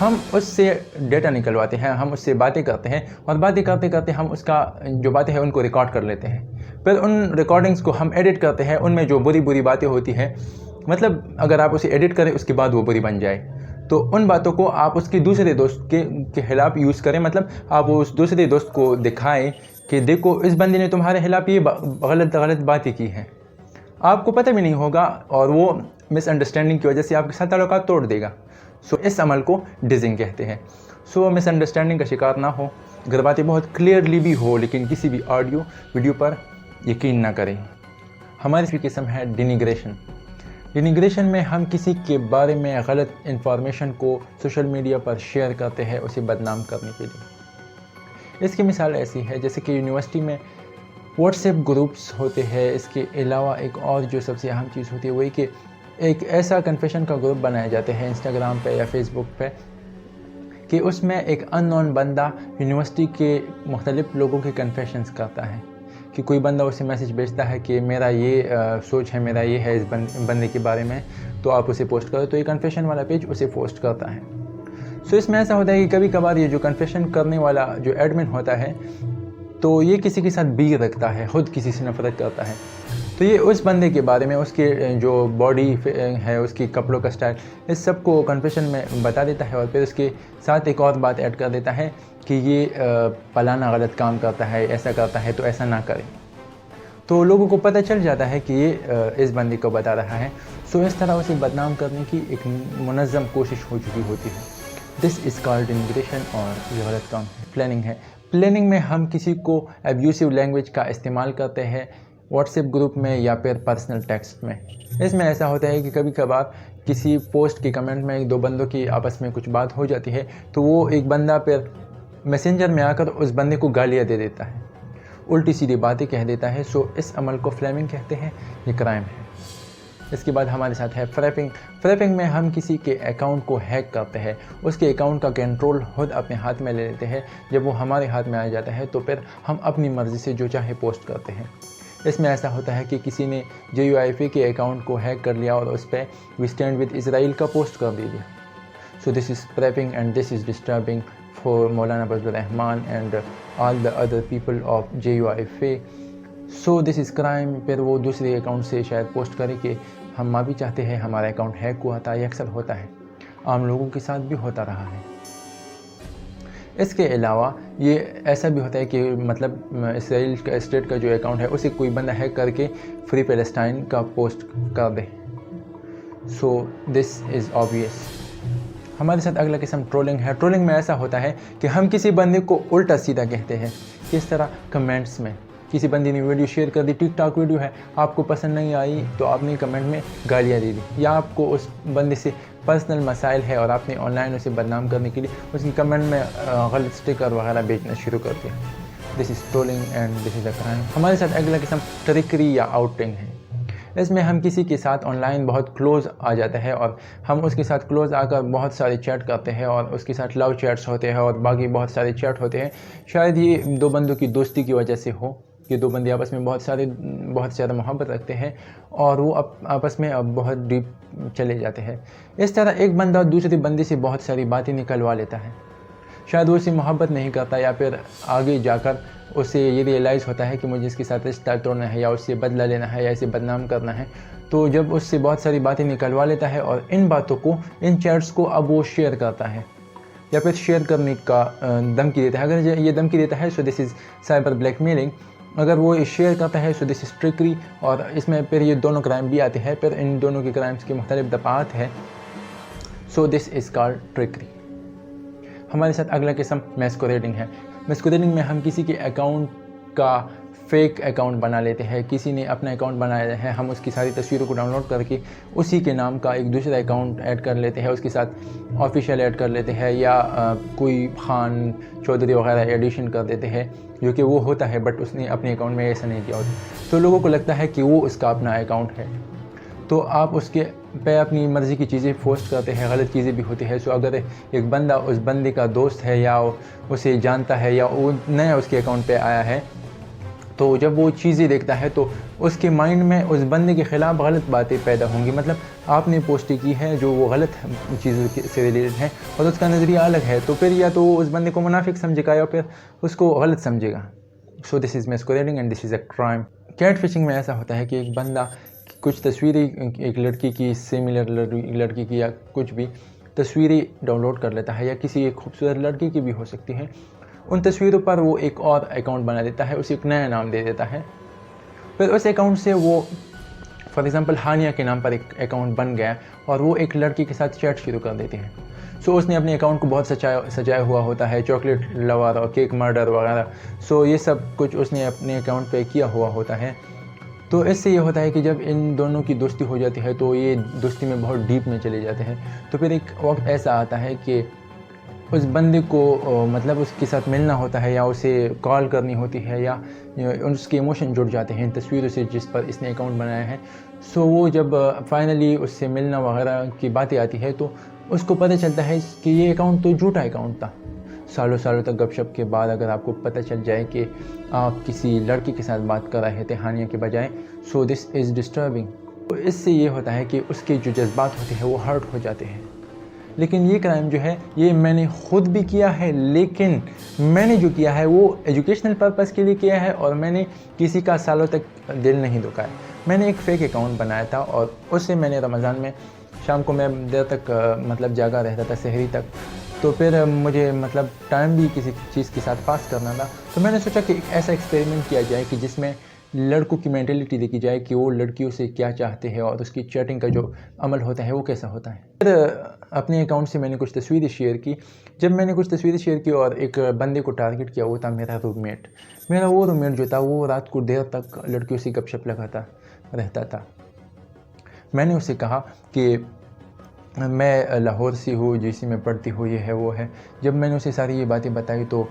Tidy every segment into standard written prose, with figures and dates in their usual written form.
ہم اس سے ڈیٹا نکلواتے ہیں، ہم اس سے باتیں کرتے ہیں، اور باتیں کرتے کرتے ہم اس کا جو باتیں ہیں ان کو ریکارڈ کر لیتے ہیں. پھر ان ریکارڈنگز کو ہم ایڈٹ کرتے ہیں. ان میں جو بری باتیں ہوتی ہیں، مطلب اگر آپ اسے ایڈٹ کریں اس کے بعد وہ بری بن جائے، تو ان باتوں کو آپ اس کے دوسرے دوست کے خلاف یوز کریں. مطلب آپ اس دوسرے دوست کو دکھائیں کہ دیکھو اس بندے نے تمہارے خلاف یہ غلط باتیں کی ہیں. آپ کو پتہ بھی نہیں ہوگا، اور وہ مس انڈرسٹینڈنگ کی وجہ سے آپ کے ساتھ تعلقات توڑ دے گا. اس عمل کو ڈزنگ کہتے ہیں. مس انڈرسٹینڈنگ کا شکار نہ ہو. اگر باتیں بہت کلیئرلی بھی ہو لیکن کسی بھی آڈیو ویڈیو پر یقین نہ کریں. ہماری قسم ہے ڈینیگریشن. ڈینیگریشن میں ہم کسی کے بارے میں غلط انفارمیشن کو سوشل میڈیا پر شیئر کرتے ہیں اسے بدنام کرنے کے لیے. اس کی مثال ایسی ہے جیسے کہ یونیورسٹی میں واٹس ایپ گروپس ہوتے ہیں. اس کے علاوہ ایک اور جو سب سے اہم چیز ہوتی ہے وہی کہ ایک ایسا کنفیشن کا گروپ بنائے جاتے ہیں انسٹاگرام پہ یا فیس بک پہ کہ اس میں ایک ان نون بندہ یونیورسٹی کے مختلف لوگوں کے کنفیشنز کرتا ہے. کہ کوئی بندہ اسے میسیج بھیجتا ہے کہ میرا یہ سوچ ہے، میرا یہ ہے اس بندے کے بارے میں، تو آپ اسے پوسٹ کرو. تو یہ کنفیشن والا پیج اسے پوسٹ کرتا ہے. اس میں ایسا ہوتا ہے کہ کبھی کبھار یہ جو کنفیشن کرنے والا جو ایڈمن ہوتا ہے تو یہ کسی کے ساتھ بیگ رکھتا ہے، خود کسی سے نفرت کرتا ہے. تو یہ اس بندے کے بارے میں، اس کے جو باڈی ہے، اس کی کپڑوں کا سٹائل، اس سب کو کنفیشن میں بتا دیتا ہے. اور پھر اس کے ساتھ ایک اور بات ایڈ کر دیتا ہے کہ یہ فلانا غلط کام کرتا ہے، ایسا کرتا ہے، تو ایسا نہ کرے. تو لوگوں کو پتہ چل جاتا ہے کہ یہ اس بندے کو بتا رہا ہے. اس طرح اسے بدنام کرنے کی ایک منظم کوشش ہو چکی ہوتی ہے. دس از کالڈ انگریشن. اور یہ غلط کام ہے. پلاننگ ہے. پلاننگ میں ہم کسی کو ابیوسو لینگویج کا استعمال کرتے ہیں واٹس ایپ گروپ میں یا پھر پرسنل ٹیکسٹ میں. اس میں ایسا ہوتا ہے کہ کبھی کبھار کسی پوسٹ کے کمنٹ میں ایک دو بندوں کی آپس میں کچھ بات ہو جاتی ہے تو وہ ایک بندہ پھر میسنجر میں آ کر اس بندے کو گالیاں دے دیتا ہے، الٹی سیدھی باتیں کہہ دیتا ہے. اس عمل کو فلیمنگ کہتے ہیں. یہ کرائم ہے. اس کے بعد ہمارے ساتھ ہے فریپنگ. فریپنگ میں ہم کسی کے اکاؤنٹ کو ہیک کرتے ہیں، اس کے اکاؤنٹ کا کنٹرول خود اپنے ہاتھ میں لے لیتے ہیں. جب وہ ہمارے ہاتھ میں آ جاتا ہے تو پھر ہم اپنی مرضی سے جو چاہے پوسٹ کرتے ہیں. اس میں ایسا ہوتا ہے کہ کسی نے JUIF کے اکاؤنٹ کو ہیک کر لیا اور اس پہ وی اسٹینڈ ود اسرائیل کا پوسٹ کر دیا. This is frapping and this is disturbing for Maulana Fazal ur Rehman and all the other people of JUIF. This is crime. پھر وہ دوسرے اکاؤنٹ سے شاید پوسٹ کرے کہ ہم معافی چاہتے ہیں، ہمارا اکاؤنٹ ہیک ہوا تھا. یہ اکثر ہوتا ہے، عام لوگوں کے ساتھ بھی ہوتا رہا ہے. اس کے علاوہ یہ ایسا بھی ہوتا ہے کہ مطلب اسرائیل کا اسٹیٹ کا جو اکاؤنٹ ہے اسے کوئی بندہ ہیک کر کے فری پیلسٹائن کا پوسٹ کر دے. دس از آبویس. ہمارے ساتھ اگلا قسم ٹرولنگ ہے. ٹرولنگ میں ایسا ہوتا ہے کہ ہم کسی بندے کو الٹا سیدھا کہتے ہیں. کس طرح؟ کمنٹس میں. کسی بندے نے ویڈیو شیئر کر دی، ٹک ٹاک ویڈیو ہے، آپ کو پسند نہیں آئی تو آپ نے کمنٹ میں گالیاں دے دی، یا آپ کو اس بندے سے پرسنل مسائل ہے اور آپ نے آن لائن اسے بدنام کرنے کے لیے اس کی کمنٹ میں غلط سٹیکر وغیرہ بیچنا شروع کر دیا. This is trolling and this is a crime. ہمارے ساتھ اگلا قسم ٹرکری یا آؤٹنگ ہے. اس میں ہم کسی کے ساتھ آن لائن بہت کلوز آ جاتا ہے اور ہم اس کے ساتھ کلوز آ کر بہت سارے چیٹ کرتے ہیں اور اس کے ساتھ لو چیٹس ہوتے ہیں اور باقی بہت سارے چیٹ ہوتے ہیں. شاید یہ دو بندوں کی دوستی کی وجہ سے ہو کہ دو بندے آپس میں بہت زیادہ محبت رکھتے ہیں اور وہ آپس میں بہت ڈیپ چلے جاتے ہیں. اس طرح ایک بندہ دوسرے بندے سے بہت ساری باتیں نکلوا لیتا ہے. شاید وہ اسے محبت نہیں کرتا یا پھر آگے جا کر اسے یہ ریئلائز ہوتا ہے کہ مجھے اس کے ساتھ رشتہ توڑنا ہے یا اس سے بدلہ لینا ہے یا اسے بدنام کرنا ہے. تو جب اس سے بہت ساری باتیں نکلوا لیتا ہے اور ان باتوں کو، ان چیٹس کو اب وہ شیئر کرتا ہے یا پھر شیئر کرنے کا دھمکی دیتا ہے. اگر یہ دھمکی دیتا ہے دس از سائبر بلیک میلنگ. اگر وہ شیئر کرتا ہے دس از ٹرکری. اور اس میں پھر یہ دونوں کرائم بھی آتے ہیں. پھر ان دونوں کے کرائمز کے مختلف دفعات ہیں. دس از کالڈ ٹرکری. ہمارے ساتھ اگلا قسم میسکوریڈنگ ہے. میسکوریڈنگ میں ہم کسی کے اکاؤنٹ کا فیک اکاؤنٹ بنا لیتے ہیں. کسی نے اپنا اکاؤنٹ بنایا ہے، ہم اس کی ساری تصویروں کو ڈاؤن لوڈ کر کے اسی کے نام کا ایک دوسرا اکاؤنٹ ایڈ کر لیتے ہیں، اس کے ساتھ آفیشیل ایڈ کر لیتے ہیں یا کوئی خان چودھری وغیرہ ایڈیشن کر دیتے ہیں جو کہ وہ ہوتا ہے بٹ اس نے اپنے اکاؤنٹ میں ایسا نہیں کیا ہوتا. تو لوگوں کو لگتا ہے کہ وہ اس کا اپنا اکاؤنٹ ہے. تو آپ اس کے پہ اپنی مرضی کی چیزیں پوسٹ کرتے ہیں، غلط چیزیں بھی ہوتی ہے. اگر ایک بندہ اس بندے کا دوست ہے یا اسے جانتا ہے یا وہ نیا اس کے اکاؤنٹ پہ آیا ہے تو جب وہ چیزیں دیکھتا ہے تو اس کے مائنڈ میں اس بندے کے خلاف غلط باتیں پیدا ہوں گی. مطلب آپ نے پوسٹ کی ہے جو وہ غلط چیزوں سے ریلیٹڈ ہے اور اس کا نظریہ الگ ہے, تو پھر یا تو وہ اس بندے کو منافق سمجھے گا یا پھر اس کو غلط سمجھے گا. So this is misquoting and this is a crime. Catfishing میں ایسا ہوتا ہے کہ ایک بندہ کچھ تصویریں ایک لڑکی کی, سیملر لڑکی کی یا کچھ بھی تصویریں ڈاؤن لوڈ کر لیتا ہے, یا کسی ایک خوبصورت لڑکی کی بھی ہو سکتی ہے. ان تصویروں پر وہ ایک اور اکاؤنٹ بنا دیتا ہے, اسے ایک نیا نام دے دیتا ہے. پھر اس اکاؤنٹ سے وہ فار ایگزامپل ہانیہ کے نام پر ایک اکاؤنٹ بن گیا اور وہ ایک لڑکی کے ساتھ چیٹ شروع کر دیتے ہیں. سو اس نے اپنے اکاؤنٹ کو بہت سجایا ہوا ہوتا ہے, چاکلیٹ لور اور کیک مرڈر وغیرہ. سو یہ سب کچھ اس نے اپنے اکاؤنٹ پہ کیا ہوا ہوتا ہے. تو اس سے یہ ہوتا ہے کہ جب ان دونوں کی دوستی ہو جاتی ہے تو یہ دوستی میں بہت ڈیپ میں چلے جاتے ہیں. تو پھر ایک وقت ایسا آتا ہے کہ اس بندے کو مطلب اس کے ساتھ ملنا ہوتا ہے یا اسے کال کرنی ہوتی ہے, یا اس کے ایموشن جڑ جاتے ہیں ان تصویروں سے جس پر اس نے اکاؤنٹ بنایا ہے. سو وہ جب فائنلی اس سے ملنا وغیرہ کی باتیں آتی ہے تو اس کو پتہ چلتا ہے کہ یہ اکاؤنٹ تو جھوٹا اکاؤنٹ تھا. سالوں تک گپ شپ کے بعد اگر آپ کو پتہ چل جائے کہ آپ کسی لڑکی کے ساتھ بات کر رہے تھے ہانیہ کے بجائے, سو دس از ڈسٹربنگ. تو اس سے یہ ہوتا ہے کہ اس کے جو جذبات ہوتے ہیں وہ ہرٹ ہو جاتے ہیں. لیکن یہ کرائم جو ہے یہ میں نے خود بھی کیا ہے, لیکن میں نے جو کیا ہے وہ ایجوکیشنل پرپس کے لیے کیا ہے اور میں نے کسی کا سالوں تک دل نہیں دکھایا. میں نے ایک فیک اکاؤنٹ بنایا تھا اور اس سے میں نے رمضان میں شام کو میں دیر تک مطلب جاگا رہتا تھا, سحری تک. تو پھر مجھے مطلب ٹائم بھی کسی چیز کے ساتھ پاس کرنا تھا. تو میں نے سوچا کہ ایک ایسا ایکسپیریمنٹ کیا جائے کہ جس میں لڑکوں کی مینٹلٹی دیکھی جائے کہ وہ لڑکیوں سے کیا چاہتے ہیں اور اس کی چیٹنگ کا جو عمل ہوتا ہے وہ کیسا ہوتا ہے. پھر اپنے اکاؤنٹ سے میں نے کچھ تصویریں شیئر کی. جب میں نے کچھ تصویریں شیئر کی اور ایک بندے کو ٹارگٹ کیا, وہ تھا میرا روم میٹ. میرا وہ روم میٹ جو تھا وہ رات کو دیر تک لڑکیوں سے گپ شپ لگاتا رہتا تھا. میں نے اسے کہا کہ میں لاہور سے ہوں, جی سی میں پڑھتی ہوں, یہ ہے وہ ہے. جب میں نے اسے ساری یہ باتیں بتائی تو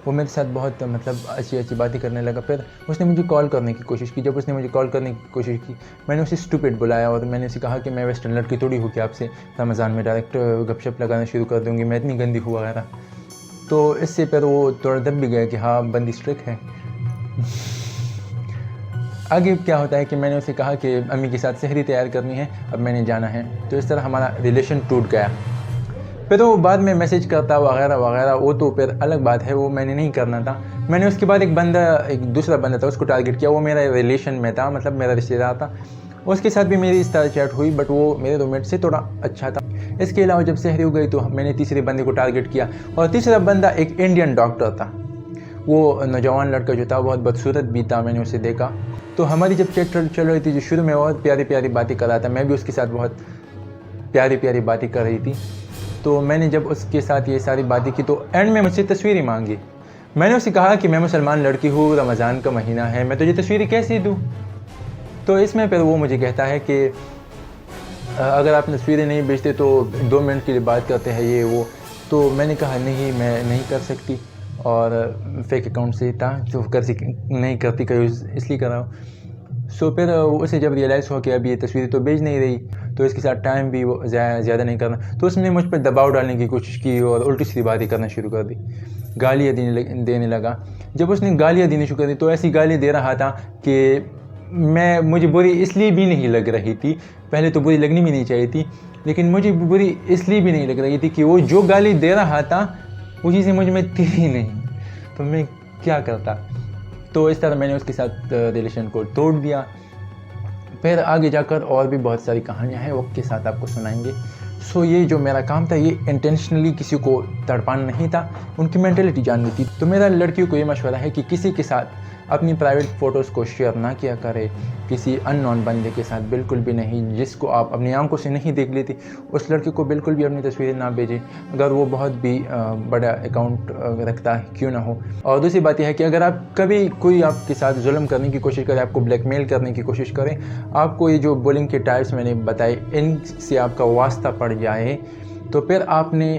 وہ میرے ساتھ بہت مطلب اچھی باتیں کرنے لگا. پھر اس نے مجھے کال کرنے کی کوشش کی. جب اس نے مجھے کال کرنے کی کوشش کی میں نے اسے اسٹوپڈ بلایا اور میں نے اسے کہا کہ میں ویسٹرن لڑکی تھوڑی ہوں کہ آپ سے رمضان میں ڈائریکٹ گپ شپ لگانا شروع کر دوں گی, میں اتنی گندی ہوں وغیرہ. تو اس سے پھر وہ تھوڑا دب بھی گیا کہ ہاں بندی اسٹرک ہے. آگے کیا ہوتا ہے کہ میں نے اسے کہا کہ امی کے ساتھ سحری تیار کرنی ہے, اب میں نے جانا ہے. تو اس طرح ہمارا ریلیشن ٹوٹ گیا. پھر وہ بعد میں میسیج کرتا وغیرہ وغیرہ, وہ تو پھر الگ بات ہے, وہ میں نے نہیں کرنا تھا. میں نے اس کے بعد ایک دوسرا بندہ تھا, اس کو ٹارگٹ کیا. وہ میرا ریلیشن میں تھا, مطلب میرا رشتہ دار تھا. اس کے ساتھ بھی میری اس طرح چیٹ ہوئی, بٹ وہ میرے روم میٹ سے تھوڑا اچھا تھا. اس کے علاوہ جب سحری ہو گئی تو میں نے تیسرے بندے کو ٹارگٹ کیا, اور تیسرا بندہ ایک انڈین ڈاکٹر تھا. وہ نوجوان لڑکا جو تھا بہت بدصورت بھی تھا, میں نے اسے دیکھا. تو ہماری جب چیٹ چل رہی تھی, جو شروع میں بہت پیاری باتیں کر رہا تھا, میں بھی اس کے ساتھ بہت پیاری باتیں کر رہی تھی. تو میں نے جب اس کے ساتھ یہ ساری باتیں کی تو اینڈ میں مجھ سے تصویریں مانگی. میں نے اسے کہا کہ میں مسلمان لڑکی ہوں, رمضان کا مہینہ ہے, میں تجھے تصویریں کیسے دوں. تو اس میں پھر وہ مجھے کہتا ہے کہ اگر آپ تصویریں نہیں بھیجتے تو 2 منٹ کے لیے بات کرتے ہیں یہ وہ. تو میں نے کہا نہیں, میں نہیں کر سکتی, اور فیک اکاؤنٹ سے تھا تو نہیں کرتی کہ اس لیے کر رہا ہوں. سو پھر اسے جب ریئلائز ہوا کہ اب یہ تصویریں تو بھیج نہیں رہی, تو اس کے ساتھ ٹائم بھی وہ زیادہ نہیں کرنا, تو اس نے مجھ پر دباؤ ڈالنے کی کوشش کی اور الٹی سیدھی باتیں کرنا شروع کر دی. گالیاں دینے لگا. جب اس نے گالیاں دینی شروع کر دی تو ایسی گالیاں دے رہا تھا کہ مجھے بری اس لیے بھی نہیں لگ رہی تھی, پہلے تو بری لگنی بھی نہیں چاہیے تھی, لیکن مجھے بری اس لیے بھی نہیں لگ رہی تھی کہ وہ جو گالی دے رہا تھا وہ چیزیں مجھ میں تھی ہی نہیں, تو میں کیا کرتا. تو اس طرح میں نے اس کے ساتھ ریلیشن کو توڑ دیا. پھر آگے جا کر اور بھی بہت ساری کہانیاں ہیں, وقت کے ساتھ آپ کو سنائیں گے. سو یہ جو میرا کام تھا یہ انٹینشنلی کسی کو تڑپانا نہیں تھا, ان کی مینٹلٹی جاننی تھی. تو میرا لڑکیوں کو یہ مشورہ ہے کہ کسی کے ساتھ اپنی پرائیویٹ فوٹوز کو شیئر نہ کیا کرے, کسی ان نون بندے کے ساتھ بالکل بھی نہیں, جس کو آپ اپنی آنکھوں سے نہیں دیکھ لیتی اس لڑکے کو بالکل بھی اپنی تصویریں نہ بھیجیں, اگر وہ بہت بھی بڑا اکاؤنٹ رکھتا ہے کیوں نہ ہو. اور دوسری بات یہ ہے کہ اگر آپ کبھی کوئی آپ کے ساتھ ظلم کرنے کی کوشش کرے, آپ کو بلیک میل کرنے کی کوشش کریں, آپ کو یہ جو بولنگ کے ٹائپس میں نے بتائے ان سے آپ کا واسطہ پڑ جائے, تو پھر آپ نے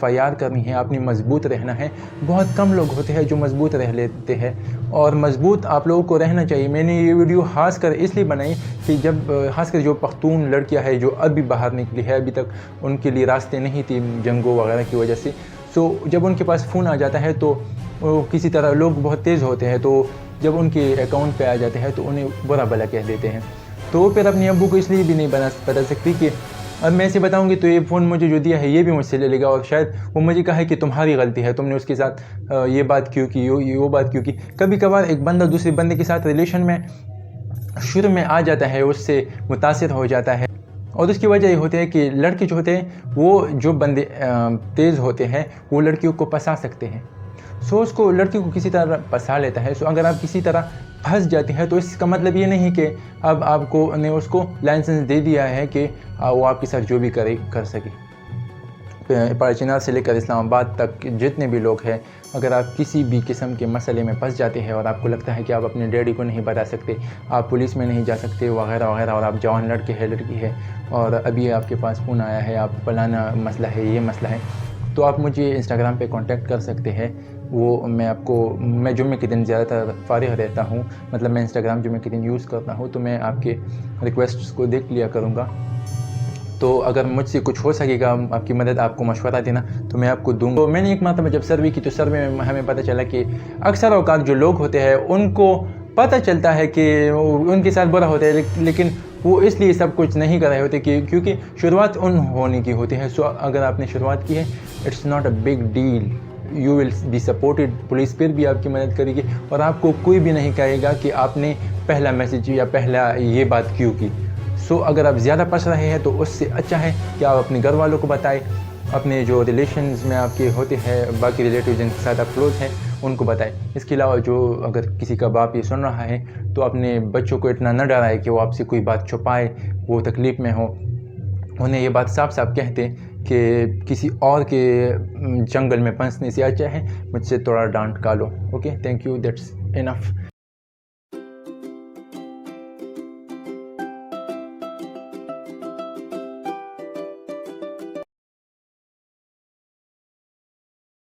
FIR کرنی ہے, آپ نے مضبوط رہنا ہے. بہت کم لوگ ہوتے ہیں جو مضبوط رہ لیتے ہیں, اور مضبوط آپ لوگوں کو رہنا چاہیے. میں نے یہ ویڈیو خاص کر اس لیے بنائی کہ جب خاص کر جو پختون لڑکیاں ہیں جو ابھی باہر نکلی ہے, ابھی تک ان کے لیے راستے نہیں تھے جنگوں وغیرہ کی وجہ سے, سو جب ان کے پاس فون آ جاتا ہے تو وہ کسی طرح لوگ بہت تیز ہوتے ہیں، تو جب ان کے اکاؤنٹ پہ آ جاتے ہیں تو انہیں برا بھلا کہہ دیتے ہیں. تو پھر اپنے ابو کو اس لیے بھی نہیں بتا سکتی کہ اب میں اسے بتاؤں گی تو یہ فون مجھے جو دیا ہے یہ بھی مجھ سے لے لے گا، اور شاید وہ مجھے کہے کہ تمہاری غلطی ہے، تم نے اس کے ساتھ یہ بات کیوں کی، وہ بات کیوں کی. کبھی کبھار ایک بندہ دوسرے بندے کے ساتھ ریلیشن میں شروع میں آ جاتا ہے، اس سے متاثر ہو جاتا ہے، اور اس کی وجہ یہ ہوتی ہے کہ لڑکے جو ہوتے ہیں وہ جو بندے تیز ہوتے ہیں وہ لڑکیوں کو پھنسا سکتے ہیں. اس کو لڑکی کو کسی طرح پھنسا لیتا ہے. اگر آپ کسی طرح پھنس جاتے ہیں تو اس کا مطلب یہ نہیں کہ اب آپ کو نے اس کو لائسنس دے دیا ہے کہ وہ آپ کے ساتھ جو بھی کر سکے. پارچینار سے لے کر اسلام آباد تک جتنے بھی لوگ ہیں، اگر آپ کسی بھی قسم کے مسئلے میں پھنس جاتے ہیں اور آپ کو لگتا ہے کہ آپ اپنے ڈیڈی کو نہیں بتا سکتے، آپ پولیس میں نہیں جا سکتے وغیرہ وغیرہ، اور آپ جوان لڑکے ہیں لڑکی ہے اور ابھی آپ کے پاس فون آیا ہے، آپ فلانا مسئلہ ہے یہ مسئلہ ہے، تو آپ مجھے انسٹاگرام پہ کانٹیکٹ کر سکتے ہیں. وہ میں جمعے کے دن زیادہ تر فارغ رہتا ہوں، مطلب میں انسٹاگرام جمعے کے دن یوز کرتا ہوں، تو میں آپ کے ریکویسٹس کو دیکھ لیا کروں گا. تو اگر مجھ سے کچھ ہو سکے گا آپ کی مدد، آپ کو مشورہ دینا، تو میں آپ کو دوں گا. تو میں نے ایک مرتبہ جب سروے کی تو سروے میں ہمیں پتہ چلا کہ اکثر اوقات جو لوگ ہوتے ہیں ان کو پتہ چلتا ہے کہ ان کے ساتھ برا ہوتا ہے، لیکن وہ اس لیے سب کچھ نہیں کر رہے ہوتے کیونکہ شروعات ان ہونے کی ہوتی ہے. اگر آپ نے شروعات کی ہے، it's not a big deal, you will be supported. Police پھر بھی آپ کی مدد کرے گی اور آپ کو کوئی بھی نہیں کہے گا کہ آپ نے پہلا میسیج یا پہلا یہ بات کیوں کی. اگر آپ زیادہ پھنس رہے ہیں تو اس سے اچھا ہے کہ آپ اپنے گھر والوں کو بتائیں، اپنے جو ریلیشنز میں آپ کے ہوتے ہیں، باقی ریلیٹیو جن کے ساتھ آپ کلوز ہیں ان کو بتائیں. اس کے علاوہ اگر کسی کا باپ یہ سن رہا ہے تو اپنے بچوں کو اتنا نہ ڈرائے کہ وہ آپ سے کوئی بات چھپائے، وہ تکلیف میں ہو. انہیں یہ بات صاف صاف کہتے کہ کسی اور کے جنگل میں پھنسنے سے اچھا ہے مجھ سے تھوڑا ڈانٹ کھا لو. Okay, thank you, that's enough.